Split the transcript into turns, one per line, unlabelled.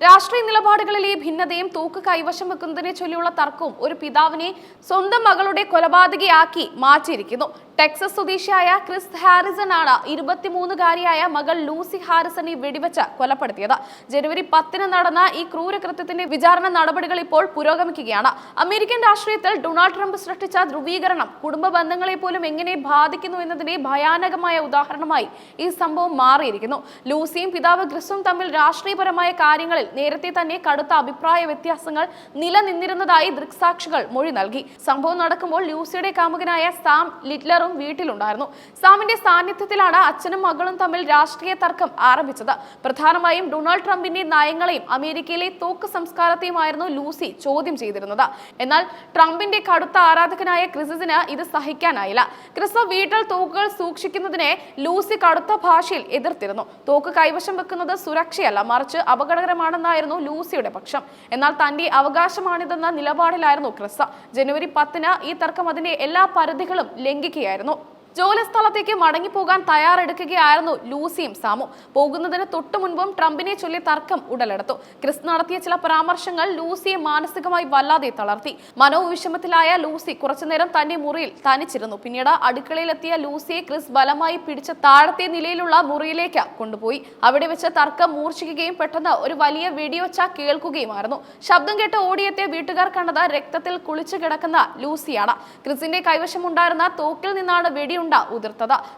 രാഷ്ട്രീയ നിലപാടുകളിലെ ഭിന്നതയും തോക്ക് കൈവശം വെക്കുന്നതിനെ ചൊല്ലിയുള്ള തർക്കവും ഒരു പിതാവിനെ സ്വന്തം മകളുടെ കൊലപാതകയാക്കി മാറ്റിയിരിക്കുന്നു. ടെക്സസ് സ്വദേശിയായ ക്രിസ് ഹാരിസൺ ആണ് 23-കാരിയായ മകൾ ലൂസി ഹാരിസണെ വെടിവെച്ച് കൊലപ്പെടുത്തിയത്. ജനുവരി 10-ന് നടന്ന ഈ ക്രൂരകൃത്യത്തിന്റെ വിചാരണ നടപടികൾ ഇപ്പോൾ പുരോഗമിക്കുകയാണ്. അമേരിക്കൻ രാഷ്ട്രീയത്തിൽ ഡൊണാൾഡ് ട്രംപ് സൃഷ്ടിച്ച ധ്രുവീകരണം കുടുംബ ബന്ധങ്ങളെ പോലും എങ്ങനെ ബാധിക്കുന്നു എന്നതിന്റെ ഭയാനകമായ ഉദാഹരണമായി ഈ സംഭവം മാറിയിരിക്കുന്നു. ലൂസിയും പിതാവ് ക്രിസും തമ്മിൽ രാഷ്ട്രീയപരമായ കാര്യങ്ങളിൽ നേരത്തെ തന്നെ കടുത്ത അഭിപ്രായ വ്യത്യാസങ്ങൾ നിലനിന്നിരുന്നതായി ദൃക്സാക്ഷികൾ മൊഴി നൽകി. സംഭവം നടക്കുമ്പോൾ ലൂസിയുടെ കാമുകനായ സാം ലിറ്റ്ലർ വീട്ടിലുണ്ടായിരുന്നു. സാമിന്റെ സാന്നിധ്യത്തിലാണ് അച്ഛനും മകളും തമ്മിൽ രാഷ്ട്രീയ തർക്കം ആരംഭിച്ചത്. പ്രധാനമായും ഡൊണാൾഡ് ട്രംപിന്റെ നയങ്ങളെയും അമേരിക്കയിലെ തോക്ക് സംസ്കാരത്തെയുമായിരുന്നു ലൂസി ചോദ്യം ചെയ്തിരുന്നത്. എന്നാൽ ട്രംപിന്റെ കടുത്ത ആരാധകനായ ക്രിസിന് ഇത് സഹിക്കാനായില്ല. ക്രിസ് വീട്ടിൽ തോക്കുകൾ സൂക്ഷിക്കുന്നതിനെ ലൂസി കടുത്ത ഭാഷയിൽ എതിർത്തിരുന്നു. തോക്ക് കൈവശം വെക്കുന്നത് സുരക്ഷയല്ല, മറിച്ച് അപകടകരമാണെന്നായിരുന്നു ലൂസിയുടെ പക്ഷം. എന്നാൽ തന്റെ അവകാശമാണിതെന്ന നിലപാടിലായിരുന്നു ക്രിസ്. ജനുവരി 10-ന് ഈ തർക്കം അതിന്റെ എല്ലാ പരിധികളും ലംഘിക്കുകയായിരുന്നു. ജോലിസ്ഥലത്തേക്ക് മടങ്ങിപ്പോകാൻ തയ്യാറെടുക്കുകയായിരുന്നു ലൂസിയും സാമും. പോകുന്നതിന് തൊട്ടു മുൻപും ട്രംപിനെ ചൊല്ലി തർക്കം ഉടലെടുത്തു. ക്രിസ് നടത്തിയ ചില പരാമർശങ്ങൾ ലൂസിയെ മാനസികമായി വല്ലാതെ തളർത്തി. മനോവിഷമത്തിലായ ലൂസി കുറച്ചുനേരം തന്റെ മുറിയിൽ തനിച്ചിരുന്നു. പിന്നീട് അടുക്കളയിലെത്തിയ ലൂസിയെ ക്രിസ് ബലമായി പിടിച്ച് താഴത്തെ നിലയിലുള്ള മുറിയിലേക്ക് കൊണ്ടുപോയി. അവിടെ വെച്ച് തർക്കം മൂർച്ഛിക്കുകയും പെട്ടെന്ന് ഒരു വലിയ വെടിയൊച്ച കേൾക്കുകയുമായിരുന്നു. ശബ്ദം കേട്ട് ഓടിയെത്തിയ വീട്ടുകാർ കണ്ടത് രക്തത്തിൽ കുളിച്ചു കിടക്കുന്ന ലൂസിയാണ്. ക്രിസിന്റെ കൈവശമുണ്ടായിരുന്ന തോക്കിൽ നിന്നാണ് വെടിയുണ്ട ഉതിർത്തത്.